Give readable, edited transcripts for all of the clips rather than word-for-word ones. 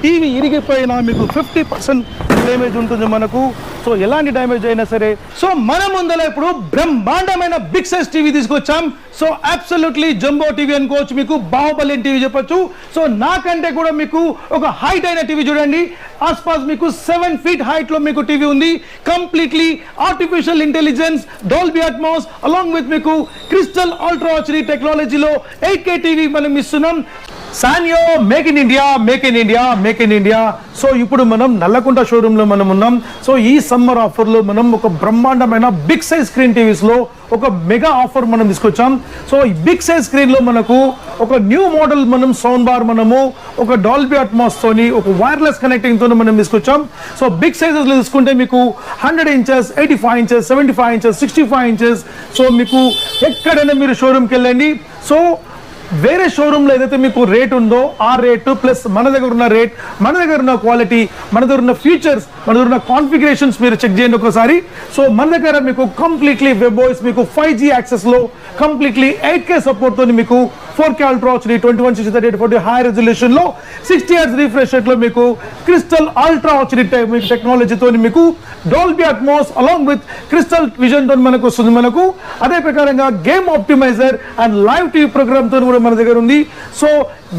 TV ఇరిగిపోయినా మీకు 50% damage ఉంటుంది మనకు. సో ఎలాంటి డ్యామేజ్ అయినా సరే. సో మన ముందర ఇప్పుడు బ్రహ్మాండమైన బిగ్ సైజ్ టీవీ తీసుకొచ్చాం. సో అబ్సల్యూట్లీ జంబో టీవీ అనుకోవచ్చు, మీకు బాహుబలి టీవీ చెప్పొచ్చు. సో నాకంటే కూడా మీకు ఒక హైట్ అయిన టీవీ చూడండి. ఆస్పాస్ మీకు 7 feet హైట్ లో మీకు టీవీ ఉంది. Completely artificial intelligence, Dolby Atmos along with మీకు క్రిస్టల్ అల్ట్రా హెచ్డి టెక్నాలజీలో 8K టీవీ మనం ఇస్తున్నాం. సానియో make in India, make in India, make in India. So ఇప్పుడు మనం నల్లకుంట షోరూంలో మనం ఉన్నాం. సో ఈ సమ్మర్ ఆఫర్లో మనం ఒక బ్రహ్మాండమైన బిగ్ సైజ్ స్క్రీన్ టీవీస్లో ఒక మెగా ఆఫర్ మనం తీసుకొచ్చాం. సో ఈ బిగ్ సైజ్ స్క్రీన్లో మనకు ఒక న్యూ మోడల్ మనం సౌండ్ బార్ మనము ఒక డాల్బీ అట్మాస్ తోని ఒక వైర్లెస్ కనెక్టింగ్ తో మనం తీసుకొచ్చాం. సో బిగ్ సైజెస్ లో తీసుకుంటే మీకు 100 inches, 85 inches, 75 inches, 65 inches. So మీకు ఎక్కడైనా మీరు షోరూమ్కి వెళ్ళండి. సో వేరే షోరూంలో ఏదైతే మీకు రేట్ ఉందో ఆ రేటు ప్లస్ మన దగ్గర ఉన్న రేట్, మన దగ్గర ఉన్న క్వాలిటీ, మన దగ్గర ఉన్న ఫీచర్స్, మన దగ్గర ఉన్న కాన్ఫిగరేషన్స్ మీరు చెక్ చేయండి ఒకసారి. సో మన దగ్గర మీకు కంప్లీట్లీ వెబ్ వాయిస్ మీకు 5G యాక్సెస్లో కంప్లీట్లీ 8K సపోర్ట్తో మీకు 4K ultra HD 2160x30 high రెజల్యూషన్లో 60 Hz రిఫ్రెష్ రేట్లో మీకు క్రిస్టల్ అల్ట్రా హెచ్డి టెక్నాలజీతో మీకు Dolby Atmos along with crystal vision తో మనకు వస్తుంది. మనకు అదే ప్రకారంగా game optimizer and live TV program తో మన దగ్గర ఉంది. So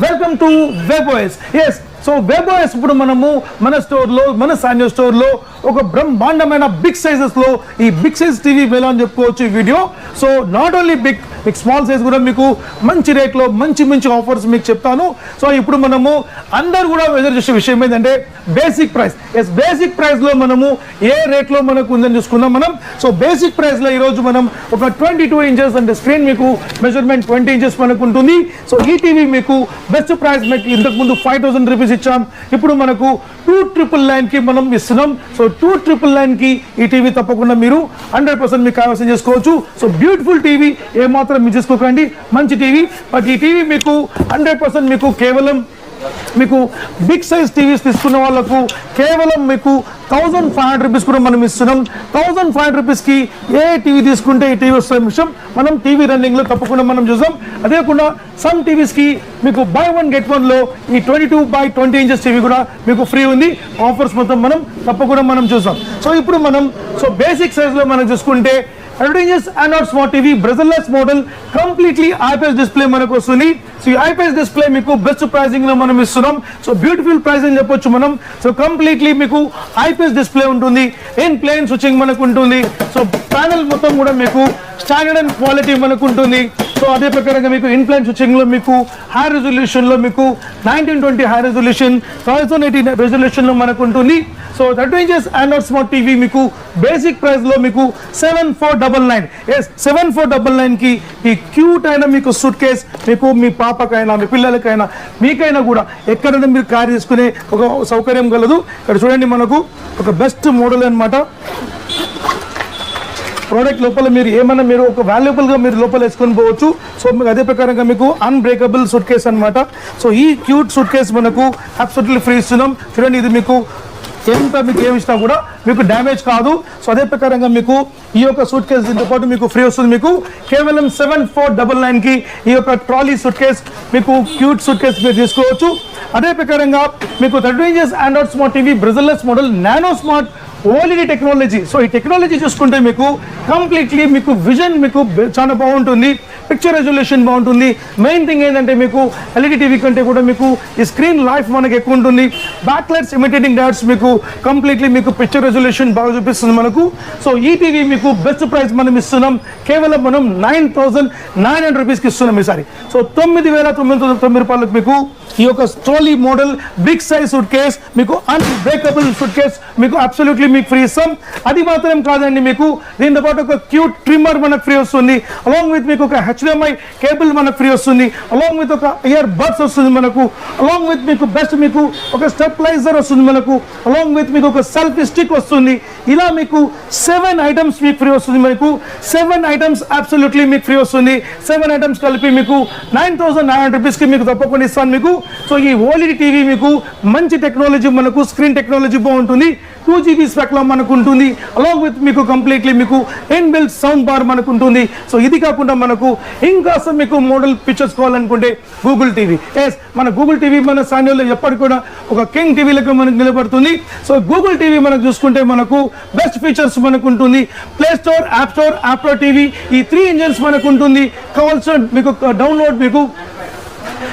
welcome to web voice. Yes, so web voice ఇప్పుడు మనము మన స్టోర్లో, మన సానియో స్టోర్లో ఒక బ్రహ్మాండమైన బిగ్ సైజెస్లో ఈ బిగ్ సైజ్ టీవీ ఎలా అని చెప్పుకోవచ్చు ఈ video. So not only big, మీకు స్మాల్ సైజ్ కూడా మీకు మంచి రేట్లో మంచి మంచి ఆఫర్స్ మీకు చెప్తాను. సో ఇప్పుడు మనము అందరు కూడా ఎదురు చూసే విషయం ఏంటంటే బేసిక్ ప్రైస్. ఎస్, బేసిక్ ప్రైస్లో మనము ఏ రేట్లో మనకు ఉందని చూసుకుందాం మనం. సో బేసిక్ ప్రైస్లో ఈరోజు మనం ఒక 22 inches అంటే స్క్రీన్ మీకు మెజర్మెంట్ 20 inches మనకు ఉంటుంది. సో ఈ టీవీ మీకు బెస్ట్ ప్రైస్ మీకు ఇంతకుముందు 5,000 rupees ఇచ్చాం, ఇప్పుడు మనకు 2,999కి మనం ఇస్తున్నాం. సో 2,999కి ఈ టీవీ తప్పకుండా మీరు 100% మీకు కైవసం చేసుకోవచ్చు. సో బ్యూటిఫుల్ టీవీ, ఏమాత్రం మిస్ చేసుకోకండి, మంచి టీవీ. బట్ ఈ టీవీ మీకు 100% మీకు కేవలం మీకు బిగ్ సైజ్ టీవీస్ తీసుకున్న వాళ్ళకు కేవలం మీకు 1,500 rupees కూడా మనం ఇస్తున్నాం. 1,500 rupeesకి ఏ టీవీ తీసుకుంటే ఈ టీవీ వస్తున్న విషయం మనం టీవీ రన్నింగ్లో తప్పకుండా మనం చూసాం. అదే కాకుండా సమ్ టీవీస్కి మీకు buy one get one లో ఈ 22x20 inches టీవీ కూడా మీకు ఫ్రీ ఉంది. ఆఫర్స్ మొత్తం మనం తప్పకుండా మనం చూసాం. సో ఇప్పుడు మనం బేసిక్ సైజ్లో మనం చూసుకుంటే 100 inches Android smart TV బ్రెజల్లెస్ model completely IPS display మనకు వస్తుంది. సో ఈ ఐపీఎస్ డిస్ప్లే మీకు బెస్ట్ ప్రైసింగ్ లో మనం ఇస్తున్నాం. సో బ్యూటిఫుల్ ప్రైస్ అని చెప్పొచ్చు మనం. సో కంప్లీట్లీ మీకు ఐపీఎస్ డిస్ప్లే ఉంటుంది, ఇన్ ప్లేన్ స్విచ్చింగ్ మనకు ఉంటుంది. సో ప్యానల్ మొత్తం కూడా మీకు స్టాండర్డ్ అండ్ క్వాలిటీ మనకు ఉంటుంది. సో అదే ప్రకారంగా మీకు ఇన్ ప్లేన్ స్విచ్చింగ్ లో మీకు హై రెజల్యూషన్ లో మీకు 1920 హై రెజల్యూషన్, 1080 రెజల్యూషన్ లో మనకు ఉంటుంది. So 30 inches Android smart TV మీకు బేసిక్ ప్రైస్ లో మీకు 7499. ఎస్, 7499కి ఈ క్యూట్ అయిన మీకు సూట్ కేస్ మీకు మీ పాపకైనా మీ పిల్లలకైనా మీకైనా కూడా ఎక్కడైనా మీరు క్యారీ చేసుకునే ఒక సౌకర్యం కలదు. ఇక్కడ చూడండి మనకు ఒక బెస్ట్ మోడల్ అన్నమాట. ప్రోడక్ట్ లోపల మీరు ఏమన్నా మీరు ఒక వాల్యుబుల్గా మీరు లోపల వేసుకొని పోవచ్చు. సో మీకు అదే ప్రకారంగా మీకు అన్బ్రేకబుల్ సూట్ కేస్ అనమాట. సో ఈ క్యూట్ సూట్ కేస్ మనకు అబ్సల్యూట్లీ ఫ్రీ ఇస్తున్నాం. చూడండి, ఇది మీకు ఎంత మీకు ఏమి ఇచ్చినా కూడా మీకు డ్యామేజ్ కాదు. సో అదే ప్రకారంగా మీకు ఈ యొక్క సూట్ కేస్ దీంతో పాటు మీకు ఫ్రీ వస్తుంది. మీకు కేవలం 7499కి ఈ యొక్క ట్రాలీ సూట్ కేస్ మీకు క్యూట్ సూట్ కేస్ మీరు తీసుకోవచ్చు. అదే ప్రకారంగా మీకు 30 inches Android smart TV బ్రెజల్లెస్ model nano smart OLED technology. So ఈ టెక్నాలజీ చూసుకుంటే మీకు కంప్లీట్లీ మీకు విజన్ మీకు చాలా బాగుంటుంది, పిక్చర్ రెజల్యూషన్ బాగుంటుంది. మెయిన్ థింగ్ ఏంటంటే మీకు ఎల్ఈడి టీవీ కంటే కూడా మీకు ఈ స్క్రీన్ లైఫ్ మనకు ఎక్కువ ఉంటుంది. బ్యాక్ లైట్స్ ఇమిటేటింగ్ డాట్స్ మీకు కంప్లీట్లీ మీకు పిక్చర్ రెజల్యూషన్ బాగా చూపిస్తుంది మనకు. సో ఈ టీవీ మీకు బెస్ట్ ప్రైస్ మనం ఇస్తున్నాం, కేవలం మనం 9,900 rupeesకి ఇస్తున్నాం ఈసారి. సో 9,999 రూపాయలకు మీకు ఈ యొక్క trolley model big size suitcase మీకు అన్బ్రేకబుల్ సూట్ కేస్ మీకు అబ్సల్యూట్లీ మీకు ఫ్రీ ఇస్తాం. అది మాత్రం కాదండి, మీకు దీంతో పాటు ఒక క్యూట్ ట్రిమ్మర్ మనకు ఫ్రీ వస్తుంది. అలాంగ్ విత్ మీకు ఒక HDMI కేబుల్ మనకు ఫ్రీ వస్తుంది. అలాంగ్ విత్ ఒక ఇయర్ బడ్స్ వస్తుంది మనకు. అలాంగ్ విత్ మీకు బెస్ట్ మీకు ఒక స్టెబిలైజర్ వస్తుంది మనకు. అలాంగ్ విత్ మీకు ఒక సెల్ఫీ స్టిక్ వస్తుంది. ఇలా మీకు 7 items మీకు ఫ్రీ వస్తుంది. మనకు 7 items అబ్సల్యూట్లీ మీకు ఫ్రీ వస్తుంది. 7 items కలిపి మీకు 9,900 rupeesకి మీకు తప్పకుండా ఇస్తాను. మీకు సో ఈ ఓఎల్ఈడి టీవీ మీకు మంచి టెక్నాలజీ, మనకు స్క్రీన్ టెక్నాలజీ బాగుంటుంది, 2GB స్పెక్లో మనకు ఉంటుంది, అలాంగ్ విత్ మీకు కంప్లీట్లీ మీకు ఇన్బిల్ట్ సౌండ్ బార్ మనకు ఉంటుంది. సో ఇది కాకుండా మనకు ఇంకా మీకు మోడల్ పిక్చర్స్ కావాలనుకుంటే గూగుల్ టీవీ. ఎస్, మన గూగుల్ టీవీ మన సాన్యోలో ఎప్పటికి కూడా ఒక కింగ్ టీవీ లెక్క మనకు నిలబడుతుంది. సో గూగుల్ టీవీ మనకు చూసుకుంటే మనకు బెస్ట్ ఫీచర్స్ మనకు ఉంటుంది. ప్లే స్టోర్, యాప్ స్టోర్, యాప్లో టీవీ, ఈ 3 ఇంజన్స్ మనకు ఉంటుంది. కావాల్సిన మీకు డౌన్లోడ్, మీకు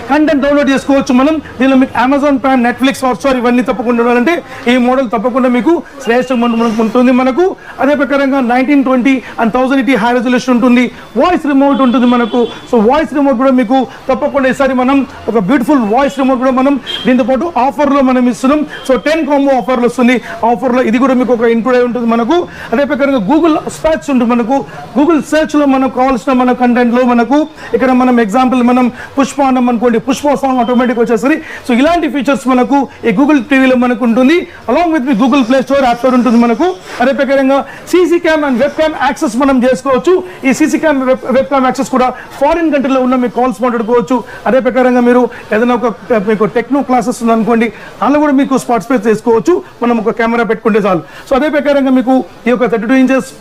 కంటెంట్ డౌన్లోడ్ చేసుకోవచ్చు. మనం దీనిలో మీకు అమెజాన్ ప్రైమ్, నెట్ఫ్లిక్స్, హాట్స్టార్ ఇవన్నీ తప్పకుండా ఉండాలంటే ఈ మోడల్ తప్పకుండా మీకు శ్రేష్టంగా ఉంటుంది. మనకు అదే ప్రకారంగా 1920 and 1080 హై రెజల్యూషన్ ఉంటుంది. వాయిస్ రిమోట్ ఉంటుంది మనకు. సో వాయిస్ రిమోట్ కూడా మీకు తప్పకుండా ఈసారి మనం ఒక బ్యూటిఫుల్ వాయిస్ రిమోట్ కూడా మనం దీంతో పాటు ఆఫర్లో మనం ఇస్తున్నాం. సో 10 కాంబో ఆఫర్లు వస్తుంది. ఆఫర్లో ఇది కూడా మీకు ఒక ఇన్క్లూడ్ అయి ఉంటుంది మనకు. అదే ప్రకారంగా గూగుల్ స్పాచ్ ఉంటుంది మనకు. గూగుల్ సెర్చ్లో మనకు కావాల్సిన మన కంటెంట్లో మనకు ఇక్కడ మనం ఎగ్జాంపుల్ మనం పుష్ప అన్నం అనుకోండి, పుష్ప సాంగ్ ఆటోమేటిక్ వచ్చేసరి. సో ఇలాంటి ఫీచర్స్ మనకు ఈ గూగుల్ టీవీలో మనకు ఉంటుంది. Along with me Google play store, app store ఉంటుంది మనకు. అదే ప్రకారంగా CC cam and web cam access మనం చేసుకోవచ్చు. ఈ CC cam, web cam access కూడా ఫారిన్ కంట్రీలో ఉన్న మీ కాల్స్ మాట్లాడుకోవచ్చు. అదే ప్రకారంగా మీరు ఏదైనా ఒక మీకు టెక్నో క్లాసెస్ ఉందనుకోండి, అందులో కూడా మీకు పార్టిసిపేట్ చేసుకోవచ్చు. మనం ఒక కెమెరా పెట్టుకుంటే చాలు. సో అదే ప్రకారంగా మీకు ఈ యొక్క 32 ఇంచెస్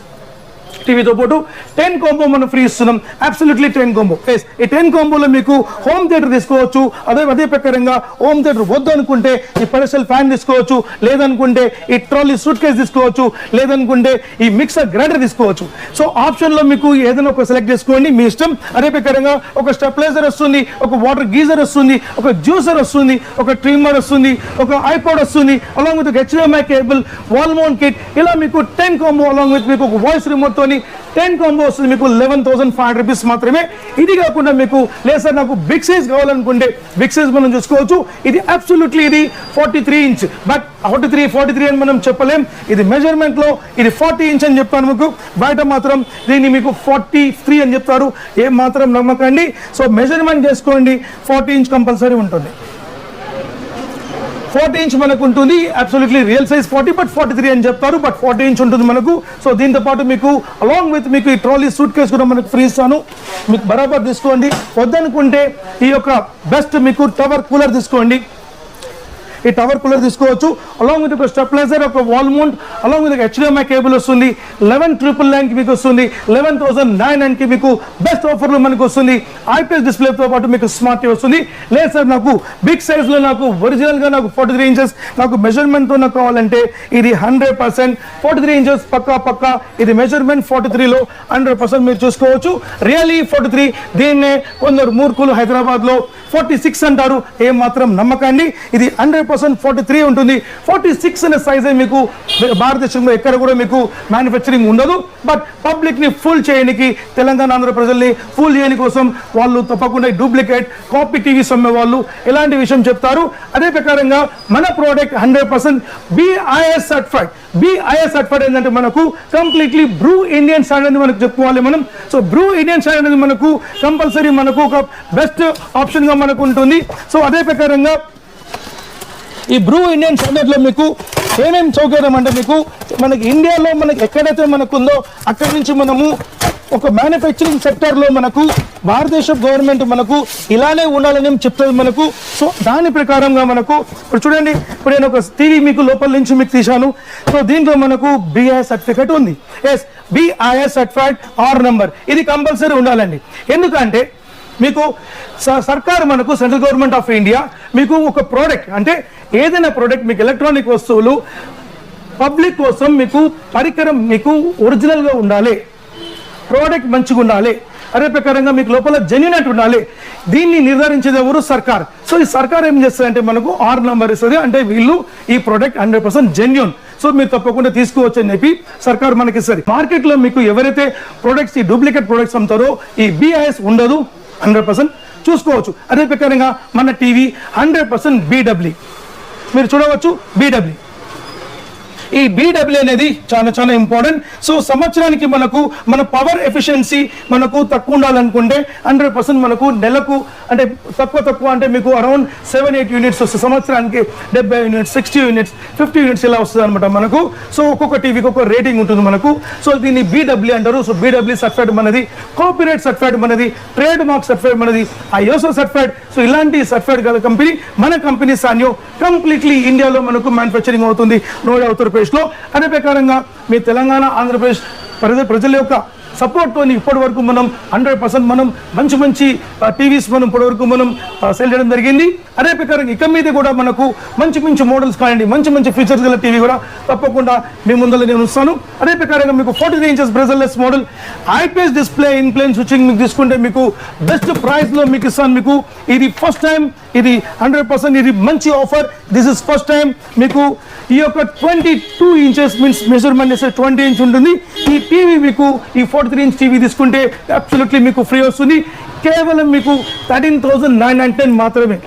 టీవీతో పాటు 10 కాంబో మనం ఫ్రీ ఇస్తున్నాం. Absolutely 10 combo. ఎస్, ఈ 10 కాంబోలో మీకు హోమ్ థియేటర్ తీసుకోవచ్చు. అదే ప్రకారంగా హోమ్ థియేటర్ వద్దు అనుకుంటే ఈ పెడస్టల్ ఫ్యాన్ తీసుకోవచ్చు, లేదనుకుంటే ఈ ట్రాలీ సూట్ కేస్ తీసుకోవచ్చు, లేదనుకుంటే ఈ మిక్సర్ గ్రైండర్ తీసుకోవచ్చు. సో ఆప్షన్లో మీకు ఏదైనా ఒక సెలెక్ట్ చేసుకోండి, మీ ఇష్టం. అదే ప్రకారంగా ఒక స్టెప్లైజర్ వస్తుంది, ఒక వాటర్ గీజర్ వస్తుంది, ఒక జ్యూసర్ వస్తుంది, ఒక ట్రిమ్మర్ వస్తుంది, ఒక ఐపాడ్ వస్తుంది, along with HDMI cable, wall mount kit. ఇలా మీకు 10 కాంబో అలాంగ్ విత్ మీకు ఒక వాయిస్ రిమోట్ తోని 10 కాంబో వస్తుంది. మీకు 11,500 రూపీస్ మాత్రమే. ఇది కాకుండా మీకు లేదు సార్ నాకు బిగ్ సైజ్ కావాలనుకుంటే బిగ్ సైజ్ మనం చూసుకోవచ్చు. ఇది అబ్సల్యూట్లీ ఇది 43 ఇంచ్, బట్ 43 అని మనం చెప్పలేం. ఇది మెజర్మెంట్ లో ఇది 40 ఇంచ్ అని చెప్తాను మీకు. బయట మాత్రం దీన్ని మీకు 43 అని చెప్తారు. ఏం మాత్రం నమ్మకండి. సో మెజర్మెంట్ చేసుకోండి, 40 ఇంచ్ కంపల్సరీ ఉంటుంది. 40 ఇంచ్ మనకు ఉంటుంది. అబ్సల్యూట్లీ రియల్ సైజ్ 40, బట్ 43 అని చెప్తారు, బట్ 40 ఇంచ్ ఉంటుంది మనకు. సో దీంతో పాటు మీకు అలాంగ్ విత్ మీకు ఈ ట్రాలీ సూట్ కేస్ కూడా మనకు ఫ్రీ ఇస్తాను. మీకు బరాబర్ తీసుకోండి. వద్దనుకుంటే ఈ యొక్క బెస్ట్ మీకు టవర్ కూలర్ తీసుకోండి. ఈ టవర్ కూలర్ తీసుకోవచ్చు. అలాంగ్ విత్ ఒక స్టెప్లైజర్, ఒక wall mount, along with HDMI cable వస్తుంది. 11,999 మీకు వస్తుంది. 11,999 మీకు బెస్ట్ ఆఫర్లో మనకు వస్తుంది. IPS డిస్ప్లేతో పాటు మీకు స్మార్ట్ టీవీ వస్తుంది. లేదు సార్ నాకు బిగ్ సైజ్లో నాకు ఒరిజినల్గా నాకు 43 ఇంచెస్ నాకు మెజర్మెంట్తో నాకు కావాలంటే ఇది 100% 43 ఇంచెస్ పక్కా. ఇది మెజర్మెంట్ 43లో 100% మీరు చూసుకోవచ్చు. రియల్లీ 43. దీన్నే కొందరు మూర్ఖులు హైదరాబాద్లో 46 అంటారు. ఏం మాత్రం నమ్మకండి. ఇది 100% 43 ఉంటుంది. 46 అనే సైజే మీకు భారతదేశంలో ఎక్కడ కూడా మీకు మ్యానుఫ్యాక్చరింగ్ ఉండదు. బట్ పబ్లిక్ ని ఫుల్ చేయడానికి, తెలంగాణ ఆంధ్ర ప్రజల్ని ఫుల్ చేయని కోసం వాళ్ళు తప్పకుండా డూప్లికేట్ కాపీ టీవీస్ అమ్మే వాళ్ళు ఇలాంటి విషయం చెప్తారు. అదే ప్రకారంగా మన product 100% BIS certified. BIS certified ఏంటంటే మనకు కంప్లీట్లీ బ్రూ ఇండియన్ స్టాండర్డ్ మనకు చెప్పుకోవాలి మనం. సో బ్రూ ఇండియన్ స్టాండర్డ్ అనేది మనకు కంపల్సరీ మనకు ఒక బెస్ట్ ఆప్షన్ గా మనకు ఉంటుంది. సో అదే ప్రకారంగా ఈ బ్రూ ఇండియన్ స్టాండర్డ్లో మీకు ఏమేమి సౌకర్యం అంటే మీకు మనకి ఇండియాలో మనకి ఎక్కడైతే మనకు ఉందో అక్కడి నుంచి మనము ఒక మ్యానుఫ్యాక్చరింగ్ సెక్టర్లో మనకు భారతదేశ గవర్నమెంట్ మనకు ఇలానే ఉండాలని చెప్తుంది మనకు. సో దాని ప్రకారంగా మనకు ఇప్పుడు చూడండి, ఇప్పుడు నేను ఒక టీవీ మీకు లోపల నుంచి మీకు తీశాను. సో దీంట్లో మనకు BIS సర్టిఫికేట్ ఉంది. Yes, BIS certified R number ఇది కంపల్సరీ ఉండాలండి. ఎందుకంటే మీకు సర్కారు మనకు సెంట్రల్ గవర్నమెంట్ ఆఫ్ ఇండియా మీకు ఒక ప్రోడక్ట్ అంటే ఏదైనా ప్రోడక్ట్ మీకు ఎలక్ట్రానిక్ వస్తువులు పబ్లిక్ కోసం మీకు పరికరం మీకు ఒరిజినల్గా ఉండాలి, ప్రోడక్ట్ మంచిగా ఉండాలి, అదే ప్రకారంగా మీకు లోపల జెన్యునెట్ ఉండాలి. దీన్ని నిర్ధారించేది ఎవరు? సర్కార్. సో ఈ సర్కార్ ఏం చేస్తుందంటే మనకు R నెంబర్ ఇస్తుంది. అంటే వీళ్ళు ఈ ప్రోడక్ట్ 100% జెన్యున్, సో మీరు తప్పకుండా తీసుకోవచ్చు అని చెప్పి సర్కార్ మనకి ఇస్తుంది. మార్కెట్లో మీకు ఎవరైతే ప్రోడక్ట్స్ ఈ డూప్లికేట్ ప్రోడక్ట్స్ అమ్ముతారో ఈ BIS ఉండదు, 100% చూసుకోవచ్చు. అదే ప్రకారంగా మన టీవీ 100% BW మీరు చూడవచ్చు. BW ఈ BW అనేది చాలా ఇంపార్టెంట్. సో సంవత్సరానికి మనకు మన పవర్ ఎఫిషియన్సీ మనకు తక్కువ ఉండాలనుకుంటే 100% మనకు నెలకు అంటే తక్కువ అంటే మీకు అరౌండ్ 7-8 యూనిట్స్ వస్తుంది. సంవత్సరానికి 70 యూనిట్స్, 60 యూనిట్స్, 50 యూనిట్స్ ఇలా వస్తుంది అనమాట మనకు. సో ఒక్కొక్క టీవీకి ఒక రేటింగ్ ఉంటుంది మనకు. సో దీన్ని BW అంటారు. సో BW సర్టిఫైడ్ మనది, కాపీరైట్ సర్టిఫైడ్ మనది, ట్రేడ్ మార్క్ సర్టిఫైడ్ మనది, ISO సర్టిఫైడ్. సో ఇలాంటి సర్టిఫైడ్ గల కంపెనీ మన కంపెనీ సాన్యో కంప్లీట్లీ ఇండియాలో మనకు మ్యానుఫ్యాక్చరింగ్ అవుతుంది నోయిడా ఉత్తరప్రదేశ్లో. అదే ప్రకారంగా మీ తెలంగాణ, ఆంధ్రప్రదేశ్ ప్రజల యొక్క సపోర్ట్తో ఇప్పటి వరకు మనం 100% మనం మంచి టీవీస్ మనం ఇప్పటి వరకు మనం సేల్ చేయడం జరిగింది. అదే ప్రకారం ఇక మీద కూడా మనకు మంచి మోడల్స్ కానివ్వండి, మంచి ఫీచర్స్ గల టీవీ కూడా తప్పకుండా మీ ముందర నేను ఉంచుతాను. అదే ప్రకారంగా మీకు 43 inches bezelless model IPS display in plane switching మీకు తీసుకుంటే మీకు బెస్ట్ ప్రైస్లో మీకు ఇస్తాను. మీకు ఇది ఫస్ట్ టైం, ఇది 100% ఇది మంచి offer. This is first time మీకు ఈ యొక్క 22 ఇంచెస్ మీన్స్ మెజర్మెంట్ 20 ఇంచ్ ఉంటుంది. ఈ టీవీ మీకు ఈ 43 ఇంచ్ టీవీ తీసుకుంటే అబ్సల్యూట్లీ మీకు ఫ్రీ వస్తుంది. కేవలం మీకు 13,910 మాత్రమే,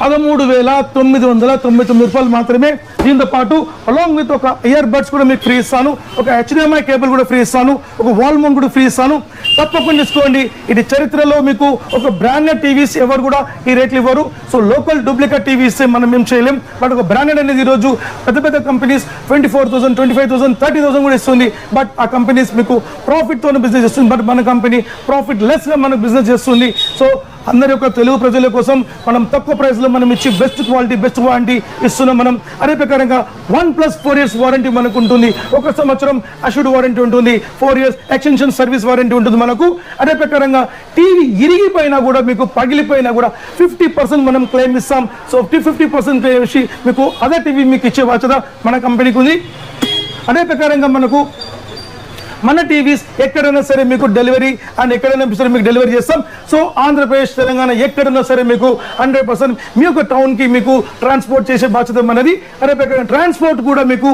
13,999 రూపాయలు మాత్రమే. దీంతో పాటు అలాంగ్ విత్ ఒక ఇయర్ బడ్స్ కూడా మీకు ఫ్రీ ఇస్తాను, ఒక HDMI కేబుల్ కూడా ఫ్రీ ఇస్తాను, ఒక వాల్ మౌంట్ కూడా ఫ్రీ ఇస్తాను. తప్పకుండా తీసుకోండి. ఇది చరిత్రలో మీకు ఒక బ్రాండెడ్ టీవీస్ ఎవరు కూడా ఈ రేట్లు ఇవ్వరు. సో లోకల్ డూప్లికేట్ టీవీ ఇస్తే మనం ఏం చేయలేం. బట్ ఒక బ్రాండెడ్ అనేది ఈరోజు పెద్ద కంపెనీస్ 24,000, 25,000, 30,000 కూడా ఇస్తుంది. బట్ ఆ కంపెనీస్ మీకు ప్రాఫిట్తోనే బిజినెస్ చేస్తుంది. బట్ మన కంపెనీ ప్రాఫిట్ లెస్గా మనకు బిజినెస్ చేస్తుంది. సో అందరి యొక్క తెలుగు ప్రజల కోసం మనం తక్కువ ప్రైస్లో మనం ఇచ్చి బెస్ట్ క్వాలిటీ, బెస్ట్ వారంటీ ఇస్తున్నాం మనం. అదే ప్రకారంగా 1+4 years వారంటీ మనకు ఉంటుంది. 1 సంవత్సరం అష్యూర్డ్ వారంటీ ఉంటుంది, 4 years ఎక్స్టెన్షన్ సర్వీస్ వారంటీ ఉంటుంది మనకు. అదే ప్రకారంగా టీవీ ఇరిగిపోయినా కూడా మీకు పగిలిపోయినా కూడా 50% మనం క్లెయిమ్ ఇస్తాం. సో 50% క్లెయిమ్ ఇచ్చి మీకు అదే టీవీ మీకు ఇచ్చే బాధ్యత మన కంపెనీకి ఉంది. అదే ప్రకారంగా మనకు మన టీవీస్ ఎక్కడైనా సరే మీకు డెలివరీ అండ్ ఎక్కడైనా సరే మీకు డెలివరీ చేస్తాం. సో ఆంధ్రప్రదేశ్, తెలంగాణ ఎక్కడైనా సరే మీకు 100% మీ యొక్క టౌన్కి మీకు ట్రాన్స్పోర్ట్ చేసే బాధ్యత మనది. అదే ప్రకారం ట్రాన్స్పోర్ట్ కూడా మీకు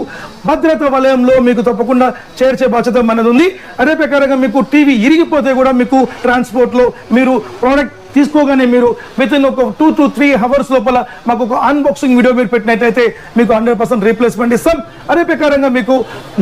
భద్రతా వలయంలో మీకు తప్పకుండా చేర్చే బాధ్యత మనది ఉంది. అదే ప్రకారంగా మీకు టీవీ ఇరిగిపోతే కూడా మీకు ట్రాన్స్పోర్ట్లో మీరు ప్రోడక్ట్ తీసుకోగానే మీరు వితిన్ ఒక 2 to 3 hours లోపల మాకు ఒక అన్బాక్సింగ్ వీడియో మీరు పెట్టినట్టయితే మీకు 100% రీప్లేస్మెంట్ ఇస్తాం. అదే ప్రకారంగా మీకు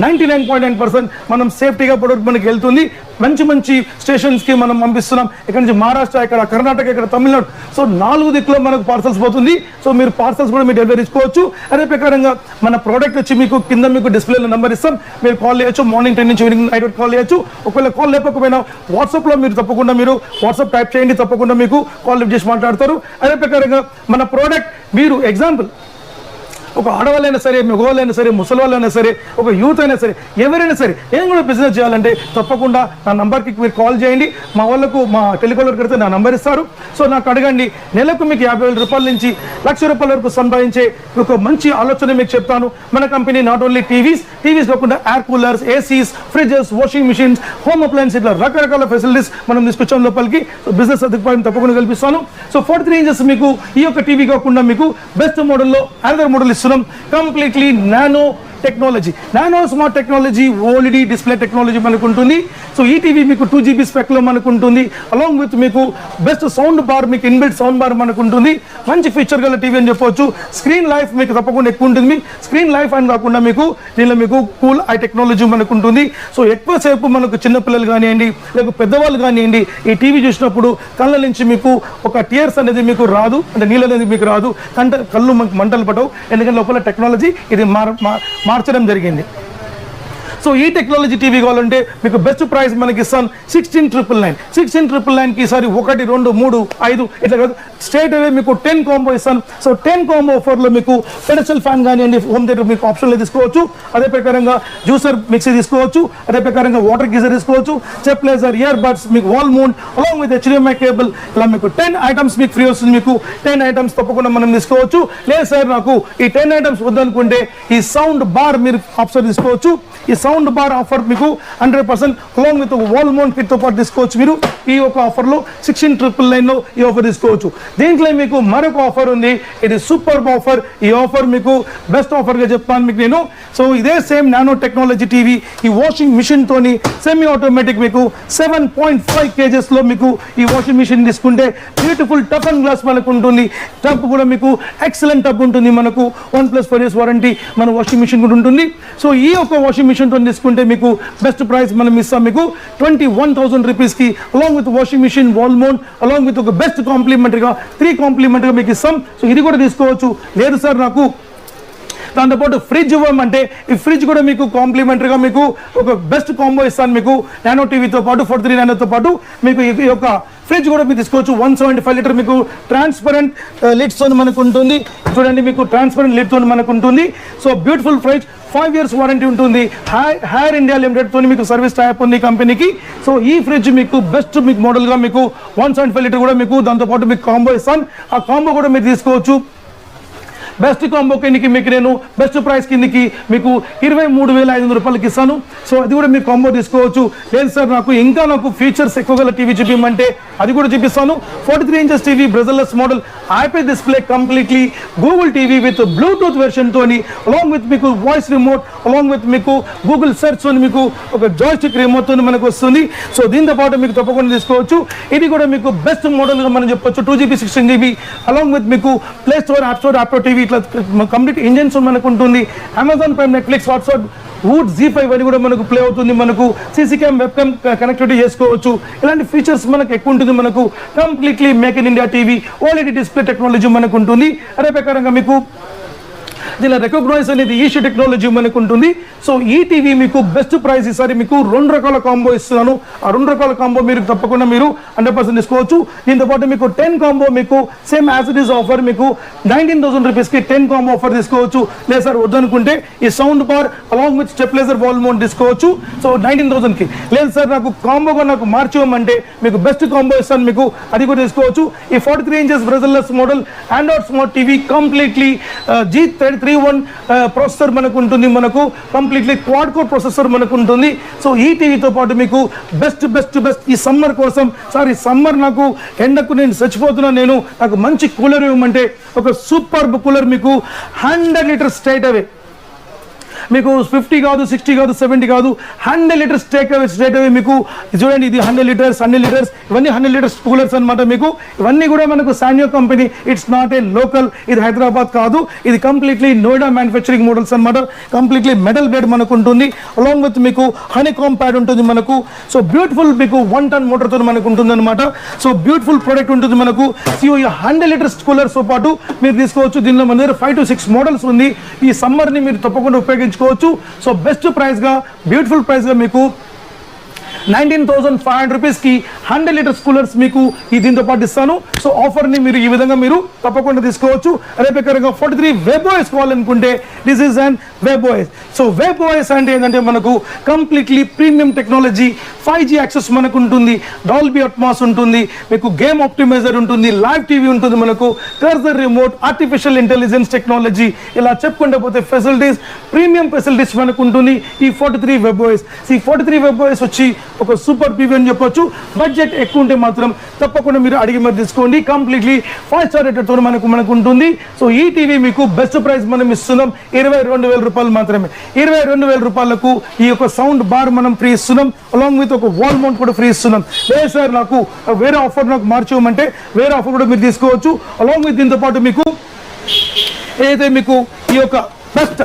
99.9% మనం సేఫ్టీగా ప్రొడక్ట్ మనకి వెళ్తుంది. మంచి స్టేషన్స్కి మనం పంపిస్తున్నాం. ఇక్కడ నుంచి మహారాష్ట్ర, ఇక్కడ కర్ణాటక, ఇక్కడ తమిళనాడు. సో 4 దిక్కులో మనకు పార్సల్స్ పోతుంది. సో మీరు పార్సల్స్ కూడా మీరు డెలివరీ ఇచ్చుకోవచ్చు. అదే ప్రకారంగా మన ప్రోడక్ట్ వచ్చి మీకు కింద మీకు డిస్ప్లేలో నెంబర్ ఇస్తాం. మీరు కాల్ చేయొచ్చు. మార్నింగ్ 10 నుంచి ఈవినింగ్ 9 కాల్ చేయొచ్చు. ఒకవేళ కాల్ లేకపోయినా వాట్సాప్లో మీరు తప్పకుండా మీరు వాట్సాప్ టైప్ చేయండి, తప్పకుండా మీకు కాల్ లిఫ్ట్ చేసి మాట్లాడతారు. అదే ప్రకారంగా మన ప్రోడక్ట్ మీరు ఎగ్జాంపుల్ ఒక ఆడవాళ్ళైనా సరే, మగవాళ్ళైనా సరే, ముసలివాళ్ళైనా సరే, ఒక యూత్ అయినా సరే, ఎవరైనా సరే ఏం కూడా బిజినెస్ చేయాలంటే తప్పకుండా నా నంబర్కి మీరు కాల్ చేయండి. మా వాళ్ళకు మా టెలికాలర్ కడితే నా నంబర్ ఇస్తారు. సో నాకు అడగండి. నెలకు మీకు 50,000 రూపాయల నుంచి 1,00,000 రూపాయల వరకు సంపాదించే ఒక మంచి ఆలోచన మీకు చెప్తాను. మన కంపెనీ నాట్ ఓన్లీ టీవీస్ కాకుండా air coolers, ACs, fridges, washing machines, home appliances ఇట్లా రకరకాల ఫెసిలిటీస్ మనం తీసుకొచ్చాం లోపలికి. సో బిజినెస్ సదుపాయం తప్పకుండా కల్పిస్తాను. సో 43 ఇంచెస్ మీకు ఈ యొక్క టీవీ కాకుండా మీకు బెస్ట్ మోడల్లో another model completely nano technology, nano smart technology, OLED display technology మనకు ఉంటుంది. సో ఈ టీవీ మీకు 2 GB స్పెక్లో మనకు ఉంటుంది. అలాంగ్ విత్ మీకు బెస్ట్ సౌండ్ బార్, మీకు ఇన్బిల్ట్ సౌండ్ బార్ మనకు ఉంటుంది. మంచి ఫీచర్ గల టీవీ అని చెప్పవచ్చు. స్క్రీన్ లైఫ్ మీకు తప్పకుండా ఎక్కువ ఉంటుంది. స్క్రీన్ లైఫ్ అని కాకుండా మీకు దీనిలో మీకు కూల్ ఐ టెక్నాలజీ మనకు ఉంటుంది. సో ఎక్కువసేపు మనకు చిన్నపిల్లలు కానివ్వండి, లేకపోతే పెద్దవాళ్ళు కానివ్వండి, ఈ టీవీ చూసినప్పుడు కళ్ళ నుంచి మీకు ఒక టీయర్స్ అనేది మీకు రాదు, అంటే నీళ్ళు అనేది మీకు రాదు, కళ్ళు మంటలు పడవు. ఎందుకంటే లోపల టెక్నాలజీ ఇది మార్చడం జరిగింది. సో ఈ టెక్నాలజీ టీవీ కావాలంటే మీకు బెస్ట్ ప్రైస్ మనకి ఇస్తాను 16,999. 16,999కి ఈసారి 1, 2, 3, 5 ఇట్లా కాదు, స్ట్రేట్ అవే మీకు 10 కాంబో ఇస్తాను. సో 10 కాంబో ఆఫర్లో మీకు పెడస్టల్ ఫ్యాన్ కానివ్వండి, హోమ్ థియేటర్ మీకు ఆప్షన్లో తీసుకోవచ్చు. అదే ప్రకారంగా జ్యూసర్ మిక్సీ తీసుకోవచ్చు. అదే ప్రకారంగా వాటర్ గీజర్ తీసుకోవచ్చు. స్టెప్లైజర్, ఇయర్ బడ్స్, మీకు wall mount along with HDMI cable, ఇలా మీకు 10 ఐటమ్స్ మీకు ఫ్రీ వస్తుంది. మీకు 10 ఐటమ్స్ తప్పకుండా మనం తీసుకోవచ్చు. లేదు సార్ నాకు ఈ 10 ఐటమ్స్ వద్దనుకుంటే ఈ సౌండ్ బార్ మీరు ఆప్షన్ తీసుకోవచ్చు. ఈ సౌండ్ సౌండ్ బార్ ఆఫర్ మీకు 100% along with wall mount kit తో పాటు తీసుకోవచ్చు మీరు ఈ ఒక ఆఫర్ లో 16999 లో ఈ ఆఫర్ తీసుకోవచ్చు దీంట్లో మీకు మరొక ఆఫర్ ఉంది ఇది సూపర్ ఆఫర్ ఈ ఆఫర్ మీకు బెస్ట్ ఆఫర్ గా చెప్తాను మీకు నేను సో ఇదే సేమ్ నానో టెక్నాలజీ టీవీ ఈ వాషింగ్ మిషన్ తోని సెమీ ఆటోమేటిక్ మీకు 7.5 kgs లో మీకు ఈ వాషింగ్ మిషన్ తీసుకుంటే బ్యూటిఫుల్ టఫ్ అండ్ గ్లాస్ మనకు ఉంటుంది టబ్ కూడా మీకు ఎక్సలెంట్ టబ్ ఉంటుంది మనకు 1+4 years వారంటీ మన వాషింగ్ మిషన్ కూడా ఉంటుంది సో ఈ యొక్క వాషింగ్ మిషన్ తో తీసుకుంటే మీకు బెస్ట్ ప్రైస్ మనం ఇస్తాం మీకు 21,000 రూపీస్ కి along with washing machine wall mount along with ఒక బెస్ట్ కాంప్లిమెంటరీగా 3 కాంప్లిమెంటరీగా మీకు ఇస్తాం సో ఇది కూడా తీసుకోవచ్చు లేదు సార్ నాకు దాంతోపాటు ఫ్రిడ్జ్ ఇవ్వమంటే ఈ ఫ్రిడ్జ్ కూడా మీకు కాంప్లిమెంటరీగా మీకు ఒక బెస్ట్ కాంబో ఇస్తాను మీకు నానో టీవీతో పాటు 43 నానోతో పాటు మీకు ఈ యొక్క ఫ్రిడ్జ్ కూడా మీరు తీసుకోవచ్చు 175 లీటర్ మీకు ట్రాన్స్పరెంట్ లిడ్స్ తో మనకు ఉంటుంది చూడండి మీకు ట్రాన్స్పరెంట్ లిడ్ తో మనకు ఉంటుంది so beautiful fridge 5 years warranty ఉంటుంది హైర్ ఇండియా లిమిటెడ్ తో మీకు సర్వీస్ టైప్ ఉంది కంపెనీకి సో ఈ ఫ్రిడ్జ్ మీకు బెస్ట్ మీకు మోడల్ గా మీకు 175 లీటర్ కూడా మీకు దాంతోపాటు మీకు కాంబో ఇస్తాను ఆ కాంబో కూడా మీరు తీసుకోవచ్చు బెస్ట్ కాంబో కిందకి మీకు నేను బెస్ట్ ప్రైస్ కిందకి మీకు 23,500 రూపాయలకి ఇస్తాను సో అది కూడా మీకు కాంబో తీసుకోవచ్చు లేదు సార్ నాకు ఫీచర్స్ ఎక్కువ గల టీవీ చూపించమంటే అది కూడా చూపిస్తాను 43 inches TV bezelless model IP display completely Google TV with Bluetooth version తోని అలాంగ్ విత్ మీకు వాయిస్ రిమోట్ అలాంగ్ విత్ మీకు గూగుల్ సెర్చ్ తోని మీకు ఒక జాయ్స్టిక్ రిమోట్ తోని మనకు వస్తుంది సో దీంతో పాటు మీకు తప్పకుండా తీసుకోవచ్చు ఇది కూడా మీకు బెస్ట్ మోడల్ గా మనం చెప్పొచ్చు 2GB 16GB అలాంగ్ విత్ మీకు play store app store app TV ఇట్లా కంప్లీట్ ఇంజన్స్ మనకు ఉంటుంది Amazon Prime Netflix WhatsApp Voot Z5 అని కూడా మనకు ప్లే అవుతుంది మనకు CC cam web cam connectivity చేసుకోవచ్చు ఇలాంటి ఫీచర్స్ మనకు ఎక్కువ ఉంటుంది మనకు completely make in India TV OLED display technology మనకు ఉంటుంది అదే ప్రకారంగా మీకు దీనిలో రికగ్నైజ్ అనేది ఈషు టెక్నాలజీ మనకు ఉంటుంది సో ఈ టీవీ మీకు బెస్ట్ ప్రైస్ ఈసారి మీకు 2 రకాల కాంబో ఇస్తున్నాను ఆ 2 రకాల కాంబో మీరు తప్పకుండా మీరు 100% తీసుకోవచ్చు దీంతో పాటు మీకు 10 కాంబో మీకు same as it is offer మీకు 19,000 రూపీస్కి 10 కాంబో ఆఫర్ తీసుకోవచ్చు లేదు సార్ వద్దనుకుంటే ఈ sound bar along with stabiliser wall mount తీసుకోవచ్చు సో 19,000కి లేదు సార్ నాకు కాంబోగా నాకు మార్చివ్వమంటే మీకు బెస్ట్ కాంబో ఇస్తాను మీకు అది కూడా తీసుకోవచ్చు ఈ 43 inches bezelless model android smart TV completely G31 processor మనకు ఉంటుంది మనకు కంప్లీట్లీ క్వాడ్ కోర్ ప్రాసెసర్ మనకు ఉంటుంది సో ఈ టీవీతో పాటు మీకు బెస్ట్ ఈ సమ్మర్ కోసం సార్ ఈ సమ్మర్ నాకు ఎండకు నేను చచ్చిపోతున్నాను నాకు మంచి కూలర్ ఇవ్వమంటే ఒక సూపర్ కూలర్ మీకు 100 లీటర్స్ స్ట్రైట్ అవే మీకు 50 కాదు 60 కాదు 70 కాదు 100 లీటర్స్ స్ట్రైట్ అవే మీకు చూడండి ఇది 100 లీటర్స్ ఇవన్నీ 100 లీటర్స్ కూలర్స్ అనమాట మీకు ఇవన్నీ కూడా మనకు సాన్యో company it's not a local ఇది హైదరాబాద్ కాదు ఇది కంప్లీట్లీ నోయిడా మ్యానుఫ్యాక్చరింగ్ మోడల్స్ అనమాట కంప్లీట్లీ మెటల్ బ్లేడ్ మనకు ఉంటుంది అలాంగ్ విత్ మీకు హనీకామ్ ప్యాడ్ ఉంటుంది మనకు సో బ్యూటిఫుల్ మీకు 1 ton మోటార్తో మనకు ఉంటుంది అనమాట సో బ్యూటిఫుల్ ప్రోడక్ట్ ఉంటుంది మనకు సో ఈ 100 లీటర్స్ కూలర్స్తో పాటు మీరు తీసుకోవచ్చు దీనిలో మన దగ్గర 5 to 6 మోడల్స్ ఉంది ఈ సమ్మర్ని మీరు తప్పకుండా ఉపయోగించుకోవచ్చు సో బెస్ట్ ప్రైస్ గా బ్యూటిఫుల్ ప్రైస్ గా మీకు 19,500 రూపీస్కి 100 లీటర్స్ కూలర్స్ మీకు ఈ దీంతో పాటు ఇస్తాను సో ఆఫర్ని మీరు ఈ విధంగా మీరు తప్పకుండా తీసుకోవచ్చు అదే ప్రకారంగా 43 వెబ్ ఓఎస్ కావాలనుకుంటే this is and web OS so web OS అంటే ఏంటంటే మనకు completely premium technology 5G access మనకు ఉంటుంది డాల్బీ అట్మాస్ ఉంటుంది మీకు గేమ్ ఆప్టిమైజర్ ఉంటుంది లైవ్ టీవీ ఉంటుంది మనకు cursor remote artificial intelligence technology ఇలా చెప్పుకుంటే పోతే ఫెసిలిటీస్ ప్రీమియం ఫెసిలిటీస్ మనకు ఉంటుంది ఈ 43 వెబ్ ఓఎస్ ఈ 43 వెబ్ ఓఎస్ వచ్చి ఒక సూపర్ టీవీ అని చెప్పొచ్చు బడ్జెట్ ఎక్కువ ఉంటే మాత్రం తప్పకుండా మీరు అడిగి మరి తీసుకోండి కంప్లీట్లీ 5 star రేటెడ్తో మనకు ఉంటుంది సో ఈ టీవీ మీకు బెస్ట్ ప్రైస్ మనం ఇస్తున్నాం 22,000 రూపాయలు మాత్రమే 22,000 రూపాయలకు ఈ యొక్క సౌండ్ బార్ మనం ఫ్రీ ఇస్తున్నాం అలాంగ్ విత్ ఒక వాల్ మౌంట్ కూడా ఫ్రీ ఇస్తున్నాం లేదు సార్ నాకు వేరే ఆఫర్ నాకు మార్చమంటే వేరే ఆఫర్ కూడా మీరు తీసుకోవచ్చు అలాంగ్ విత్ దీంతో పాటు మీకు ఏదైతే మీకు ఈ యొక్క బెస్ట్